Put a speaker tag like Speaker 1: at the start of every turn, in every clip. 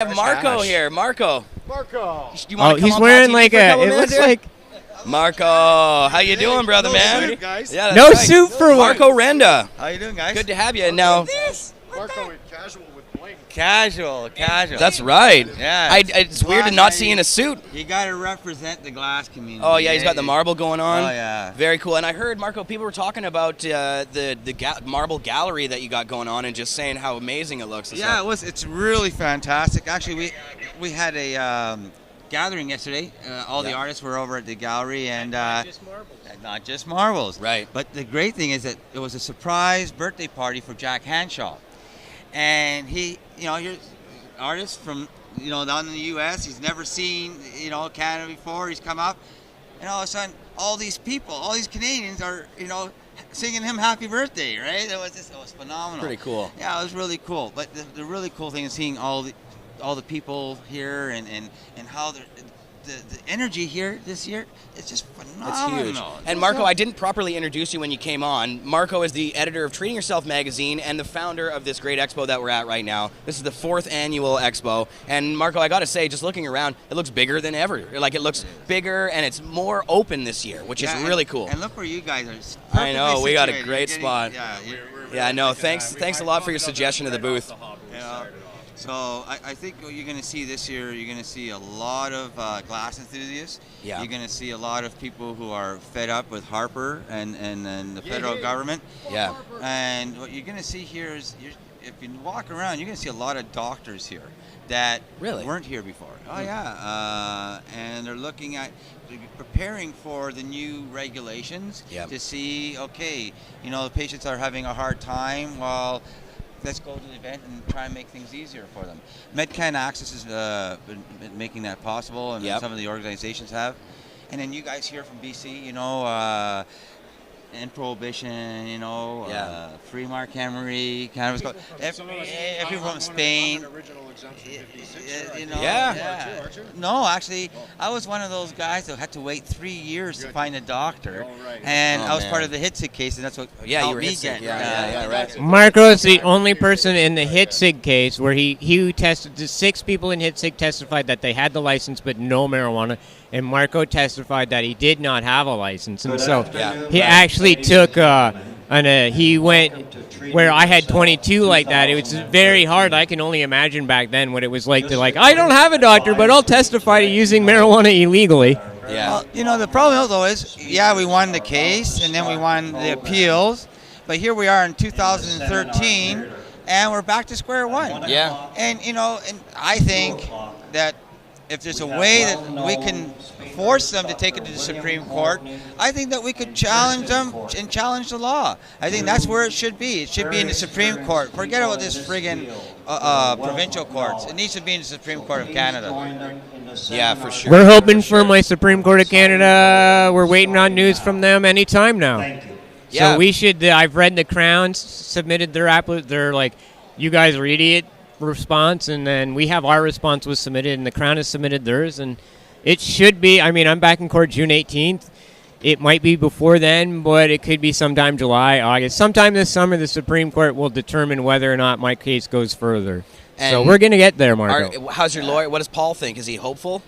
Speaker 1: I have Marco here. Marco. You want to
Speaker 2: he's
Speaker 1: come
Speaker 2: wearing
Speaker 1: on
Speaker 2: like
Speaker 1: TV for
Speaker 2: a.
Speaker 1: couple
Speaker 2: It
Speaker 1: minutes
Speaker 2: looks
Speaker 1: here?
Speaker 2: like
Speaker 1: Marco, how you doing, brother, man?
Speaker 3: Suit, guys.
Speaker 1: Yeah, that's
Speaker 2: no
Speaker 1: right.
Speaker 2: suit for what?
Speaker 1: Marco Renda.
Speaker 3: How you doing, guys?
Speaker 1: Good to have you. Now,
Speaker 3: Marco in casual with bling.
Speaker 4: Casual.
Speaker 1: that's right.
Speaker 4: Yeah.
Speaker 1: It's weird to not see you in a suit.
Speaker 4: You got to represent the glass community.
Speaker 1: Oh yeah, he's got the marble going on.
Speaker 4: Oh yeah.
Speaker 1: Very cool. And I heard, Marco, people were talking about the marble gallery that you got going on and just saying how amazing it looks. and
Speaker 4: Yeah,
Speaker 1: stuff.
Speaker 4: it's really fantastic. Actually, we had a gathering yesterday. All the artists were over at the gallery, and not just marbles.
Speaker 1: Right.
Speaker 4: But the great thing is that it was a surprise birthday party for Jack Hanshaw, and he, here's artist from down in the U.S. He's never seen Canada before. He's come up, and all of a sudden, all these people, all these Canadians are singing him happy birthday. Right? It was phenomenal.
Speaker 1: Pretty cool.
Speaker 4: Yeah, it was really cool. But the really cool thing is seeing all the people here and how the energy here this year, it's just phenomenal.
Speaker 1: It's huge. And Marco, I didn't properly introduce you when you came on. Marco is the editor of Treating Yourself magazine and the founder of this great expo that we're at right now. This is the 4th annual expo. And Marco, I got to say, just looking around, it looks bigger than ever. Like, it looks bigger and it's more open this year, which is really cool.
Speaker 4: And look where you guys are.
Speaker 1: I know, we got a great
Speaker 4: Getting,
Speaker 1: spot.
Speaker 4: Yeah,
Speaker 1: no, thanks a lot for your suggestion of the booth.
Speaker 4: So I think what you're going to see this year, you're going to see a lot of glass enthusiasts.
Speaker 1: Yeah.
Speaker 4: You're going to see a lot of people who are fed up with Harper and the federal government.
Speaker 1: Yeah.
Speaker 4: And what you're going to see here is, if you walk around, you're going to see a lot of doctors here that weren't here before. Oh, yeah. And they're looking at preparing for the new regulations to see, okay, the patients are having a hard time. Well, let's go to the event and try and make things easier for them. MedCan Access has been making that possible, and some of the organizations have. And then you guys here from BC, and Prohibition, Free Mark Henry, cannabis. Everyone from Spain. No, actually, I was one of those guys that had to wait 3 years to find a doctor, and I was part of the HITSIG case, and that's what helped me get.
Speaker 2: Right. Marco is the only person in the HITSIG case where he tested. The 6 people in HITSIG testified that they had the license but no marijuana, and Marco testified that he did not have a license, and so he actually took he went where I had 22 like that. It was very hard. I can only imagine back then what it was like to I don't have a doctor, but I'll testify to using marijuana illegally.
Speaker 4: Yeah. Well, the problem though is, we won the case and then we won the appeals, but here we are in 2013, and we're back to square one.
Speaker 1: Yeah.
Speaker 4: And and I think that if there's a way that we can force them to take it to the Supreme Court, I think that we could challenge them and challenge the law. I think that's where it should be. It should be in the Supreme Court. Forget about this friggin' provincial courts. It needs to be in the Supreme Court of Canada.
Speaker 1: Yeah, for sure.
Speaker 2: We're hoping for my Supreme Court of Canada. We're waiting on news from them anytime now. So we should. I've read the Crown submitted their They're like, you guys are idiot response, and then we have our response was submitted, and the Crown has submitted theirs, and it should be. I mean, I'm back in court June 18th. It might be before then, but it could be sometime July, August. Sometime this summer, the Supreme Court will determine whether or not my case goes further.
Speaker 1: And
Speaker 2: so we're going to get there, Marco.
Speaker 1: How's your lawyer? What does Paul think? Is he hopeful?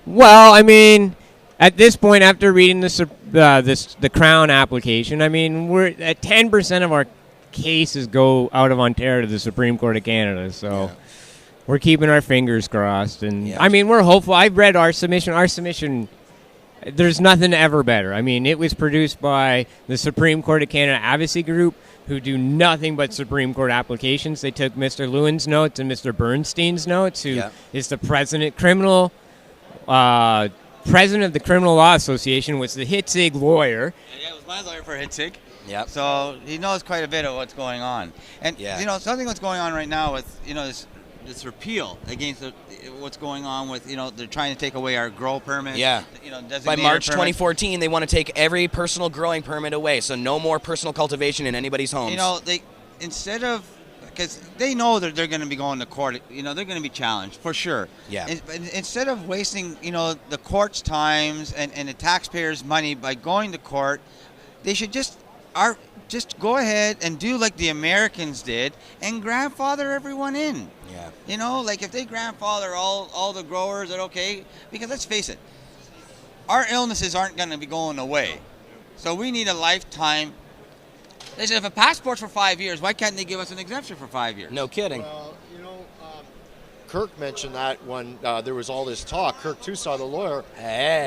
Speaker 2: Well, I mean, at this point, after reading the Crown application, I mean, we're at 10% of our cases go out of Ontario to the Supreme Court of Canada, so we're keeping our fingers crossed. And I mean, we're hopeful. I've read our submission. Our submission, there's nothing ever better. I mean, it was produced by the Supreme Court of Canada Advocacy Group, who do nothing but Supreme Court applications. They took Mr. Lewin's notes and Mr. Bernstein's notes, who is the president of the Criminal Law Association, was the HITSIG lawyer.
Speaker 4: Yeah, it was my lawyer for HITSIG.
Speaker 1: Yep.
Speaker 4: So he knows quite a bit of what's going on. And, something that's going on right now with, this repeal against what's going on with, they're trying to take away our grow permit.
Speaker 1: Yeah. By March 2014, they want to take every personal growing permit away, so no more personal cultivation in anybody's homes.
Speaker 4: Instead of, because they know that they're going to be going to court, they're going to be challenged for sure.
Speaker 1: Yeah.
Speaker 4: Instead of wasting, the court's times and the taxpayers' money by going to court, they should just just go ahead and do like the Americans did and grandfather everyone in.
Speaker 1: Yeah.
Speaker 4: You know, like if they grandfather all the growers, are okay. Because let's face it, our illnesses aren't going to be going away. So we need a lifetime. They said if a passport's for 5 years, why can't they give us an exemption for 5 years?
Speaker 1: No kidding.
Speaker 3: Well, Kirk mentioned that when there was all this talk. Kirk Tusaw, the lawyer,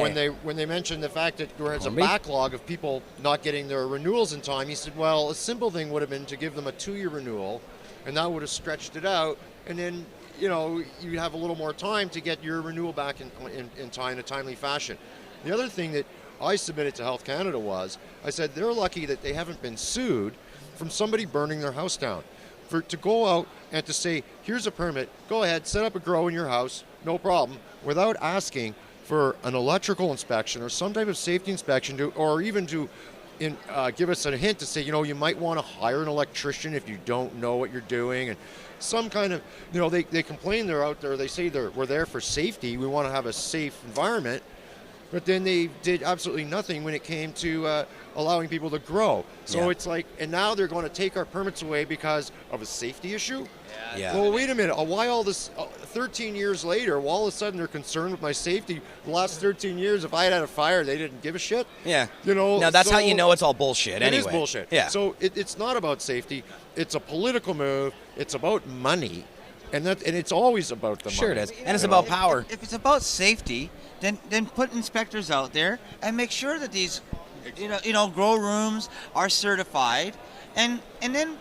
Speaker 3: when they mentioned the fact that there was a backlog of people not getting their renewals in time, he said, well, a simple thing would have been to give them a 2-year renewal, and that would have stretched it out, and then you have a little more time to get your renewal back in time in a timely fashion. The other thing that I submitted to Health Canada was, I said they're lucky that they haven't been sued from somebody burning their house down. To go out and to say, here's a permit, go ahead, set up a grow in your house, no problem, without asking for an electrical inspection or some type of safety inspection, or even to give us a hint to say, you might want to hire an electrician if you don't know what you're doing, and some kind of, they complain they're out there, they say we're there for safety, we want to have a safe environment, but then they did absolutely nothing when it came to allowing people to grow. So it's like, and now they're going to take our permits away because of a safety issue?
Speaker 1: Yeah.
Speaker 3: Well, wait a minute. Why all this, 13 years later, all of a sudden they're concerned with my safety? The last 13 years, if I had a fire, they didn't give a shit?
Speaker 1: Yeah. Now that's how you know it's all bullshit anyway.
Speaker 3: It is bullshit.
Speaker 1: Yeah.
Speaker 3: So it's not about safety. It's a political move. It's about money. And it's always about the money.
Speaker 1: Sure it is. And it's about power.
Speaker 4: If it's about safety, then put inspectors out there and make sure that these grow rooms are certified, and then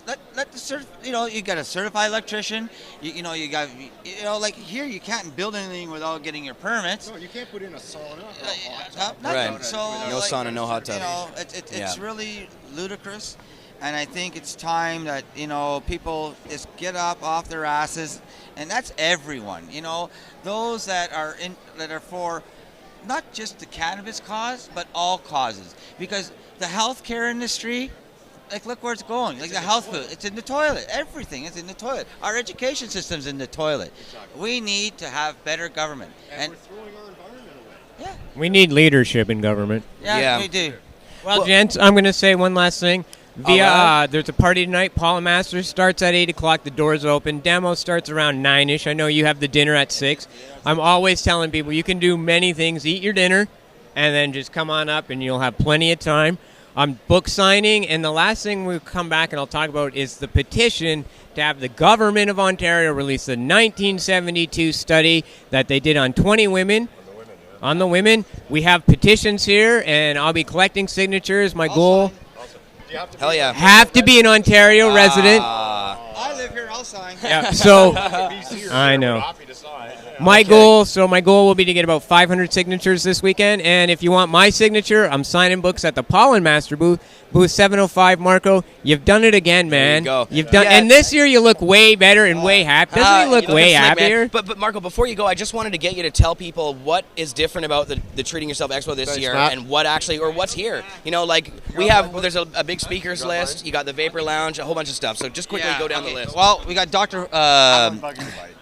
Speaker 4: let the you got a certified electrician. You got like here you can't build anything without getting your permits.
Speaker 3: No, you can't put in a sauna.
Speaker 1: Right.
Speaker 4: So
Speaker 1: No sauna, no hot tub.
Speaker 4: It's really ludicrous. And I think it's time that, people just get up off their asses, and that's everyone, those that are for not just the cannabis cause, but all causes. Because the healthcare industry, like, look where it's going. Like the health food, it's in the toilet. Everything is in the toilet. Our education system's in the toilet. Exactly. We need to have better government.
Speaker 3: And we're throwing our environment away.
Speaker 4: Yeah.
Speaker 2: We need leadership in government.
Speaker 4: Yeah, we do.
Speaker 2: Well, gents, I'm going to say one last thing. There's a party tonight. Paul & Masters starts at 8 o'clock. The doors open. Demo starts around 9-ish. I know you have the dinner at 6. I'm always telling people you can do many things. Eat your dinner, and then just come on up, and you'll have plenty of time. Book signing, and the last thing we'll come back and I'll talk about is the petition to have the government of Ontario release the 1972 study that they did on 20 women. On the women. We have petitions here, and I'll be collecting signatures. My goal...
Speaker 1: Hell yeah.
Speaker 2: Have to be an Ontario resident.
Speaker 4: I live here, I'll sign.
Speaker 2: Yeah, so I know. My goal will be to get about 500 signatures this weekend, and if you want my signature, I'm signing books at the Paul & Master booth 705. Marco, you've done it again, man.
Speaker 1: There you go.
Speaker 2: You've done, and this year you look way better and way happy. Doesn't he look way happier?
Speaker 1: But Marco, before you go, I just wanted to get you to tell people what is different about the Treating Yourself Expo this year,
Speaker 3: Matt.
Speaker 1: and what's here. There's a big speakers list. You got the Vapor Lounge, a whole bunch of stuff. So just quickly go down the list.
Speaker 4: Well, we got Dr.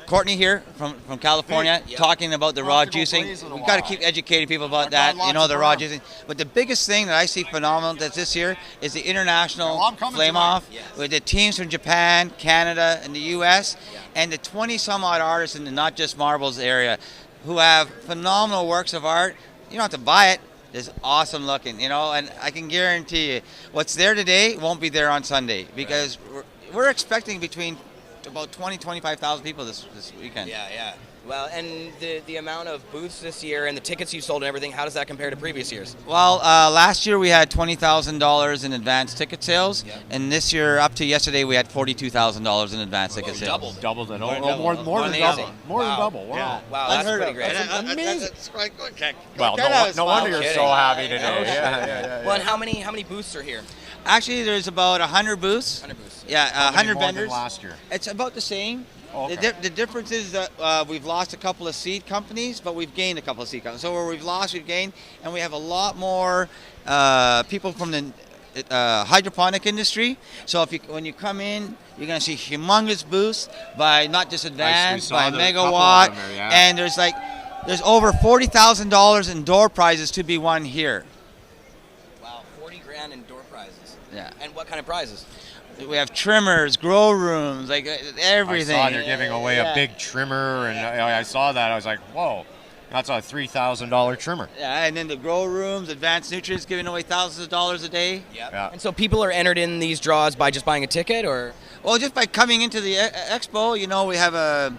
Speaker 4: Courtney here from California talking about the raw juicing. We've got to keep educating people about that, the raw juicing. But the biggest thing that I see phenomenal that's this year is the international flame off with the teams from Japan, Canada, and the U.S. and the 20 some odd artists in the Not Just Marbles area who have phenomenal works of art. You don't have to buy it. It's awesome looking, and I can guarantee you what's there today won't be there on Sunday because we're expecting between about 25,000 people this weekend.
Speaker 1: Yeah. Well, and the amount of booths this year and the tickets you sold and everything, how does that compare to previous years?
Speaker 4: Well, last year we had $20,000 in advance ticket sales, and this year, up to yesterday, we had $42,000 in advance ticket sales.
Speaker 3: Doubled it.
Speaker 1: More
Speaker 3: than double. More than double. Wow.
Speaker 1: Yeah. Wow, that's pretty great.
Speaker 3: That's amazing.
Speaker 4: That's quite good.
Speaker 3: Well, no wonder you're so happy today. Yeah.
Speaker 1: Well, and how many booths are here?
Speaker 4: Actually, there's about 100 booths.
Speaker 1: 100 booths.
Speaker 4: Yeah, 100 vendors.
Speaker 3: Last year.
Speaker 4: It's about the same.
Speaker 3: Okay.
Speaker 4: The difference is that we've lost a couple of seed companies, but we've gained a couple of seed companies. So where we've lost, we've gained, and we have a lot more people from the hydroponic industry. So when you come in, you're going to see humongous booths by Not Just Advance, by Megawatt, and there's over $40,000 in door prizes to be won here.
Speaker 1: Wow, 40 grand in door prizes.
Speaker 4: Yeah.
Speaker 1: And what kind of prizes?
Speaker 4: We have trimmers, grow rooms, like everything.
Speaker 3: I saw they're giving away a big trimmer, and I saw that. I was like, whoa, that's a $3,000 trimmer.
Speaker 4: Yeah, and then the grow rooms, advanced nutrients, giving away thousands of dollars a day.
Speaker 1: Yep. Yeah. And so people are entered in these draws by just buying a ticket, or?
Speaker 4: Well, just by coming into the expo. You know, we have a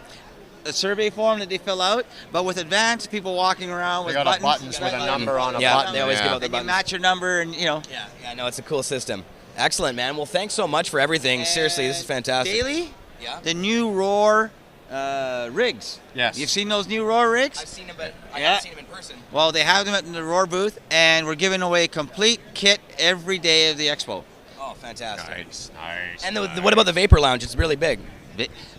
Speaker 4: survey form that they fill out, but with advanced, people walking around with
Speaker 3: buttons with a number on a button.
Speaker 1: They always give out the
Speaker 4: and
Speaker 1: buttons.
Speaker 4: you match your number, and
Speaker 1: Yeah, no, it's a cool system. Excellent, man. Well, thanks so much for everything.
Speaker 4: And
Speaker 1: seriously, this is fantastic.
Speaker 4: Daily, the new Roar rigs.
Speaker 3: Yes.
Speaker 4: You've seen those new Roar rigs?
Speaker 1: I've seen them, but I haven't seen them in person.
Speaker 4: Well, they have them at the Roar booth, and we're giving away a complete kit every day of the expo.
Speaker 1: Oh, fantastic.
Speaker 3: Nice.
Speaker 1: And what about the Vapor Lounge? It's really big.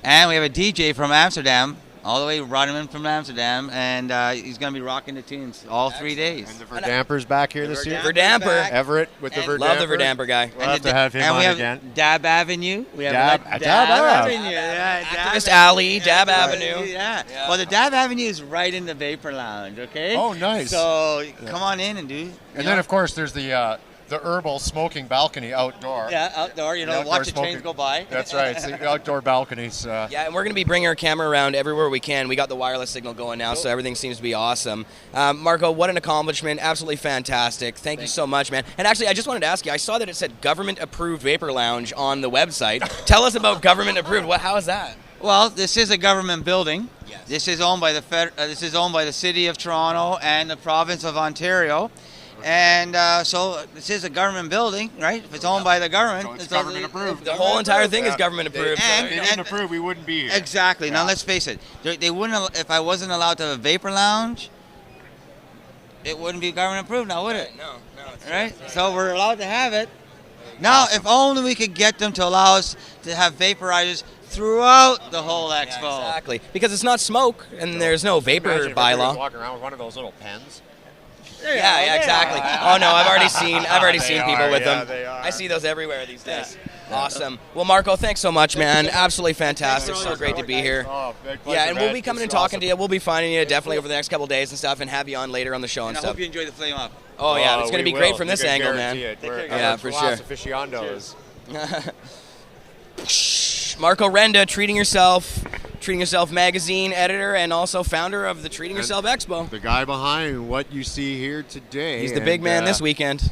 Speaker 4: And we have a DJ from Amsterdam. All the way, we brought him in from Amsterdam, and he's going to be rocking the tunes all 3 days.
Speaker 3: And the Verdamper's back here this year.
Speaker 1: Verdamper.
Speaker 3: Everett with the Verdamper.
Speaker 1: Love the Verdamper guy.
Speaker 3: We'll have to have him on again.
Speaker 4: Dab Avenue. We have
Speaker 3: Dab Avenue.
Speaker 4: Yeah,
Speaker 1: Activist Alley, Dab Avenue.
Speaker 4: Yeah. Well, the Dab Avenue is right in the Vapor Lounge, okay?
Speaker 3: Oh, nice.
Speaker 4: So come on in and do.
Speaker 3: And then, of course, there's the herbal smoking balcony outdoor.
Speaker 4: Yeah, outdoor. You know, watch the trains go by.
Speaker 3: That's right. It's the outdoor balconies.
Speaker 1: Yeah, and we're going to be bringing our camera around everywhere we can. We got the wireless signal going now, so everything seems to be awesome. Marco, what an accomplishment. Absolutely fantastic. Thank you so much, man. And actually, I just wanted to ask you, I saw that it said government-approved Vapor Lounge on the website. Tell us about government-approved. How is that?
Speaker 4: Well, this is a government building.
Speaker 1: Yes.
Speaker 4: This is owned by the City of Toronto and the Province of Ontario. And so this is a government building, right? If it's owned by the government,
Speaker 3: so it's government approved.
Speaker 1: The whole entire thing is government approved.
Speaker 4: And
Speaker 3: if they didn't approve, we wouldn't be here.
Speaker 4: Exactly. Yeah. Now let's face it. They wouldn't. If I wasn't allowed to have a Vapor Lounge, it wouldn't be government approved now, would it?
Speaker 1: No.
Speaker 4: Right. So we're allowed to have it. Now, if only we could get them to allow us to have vaporizers throughout the whole expo.
Speaker 1: Yeah, exactly. Because it's not smoke, and there's no vapor bylaw.
Speaker 3: Walking around with one of those little pens.
Speaker 1: Yeah, exactly. Oh no, I've already seen people with them.
Speaker 3: They are.
Speaker 1: I see those everywhere these days. Awesome. Well, Marco, thanks so much, man. Absolutely fantastic. So great to be here.
Speaker 3: Oh, big pleasure,
Speaker 1: Yeah, and we'll
Speaker 3: man.
Speaker 1: be coming and
Speaker 3: This is
Speaker 1: talking
Speaker 3: awesome.
Speaker 1: to you. We'll be finding you definitely over the next couple of days and stuff, and have you on later on the show and
Speaker 4: And I
Speaker 1: stuff.
Speaker 4: hope you enjoy the flame up.
Speaker 1: Oh yeah, it's going to be
Speaker 3: we
Speaker 1: great
Speaker 3: will.
Speaker 1: from
Speaker 3: You
Speaker 1: this
Speaker 3: can
Speaker 1: angle, man.
Speaker 3: guarantee it. We're
Speaker 1: Yeah, for sure.
Speaker 3: aficionados.
Speaker 1: Marco Renda, Treating Yourself magazine editor and also founder of the Treating Yourself Expo.
Speaker 3: The guy behind what you see here today.
Speaker 1: He's the big man this weekend.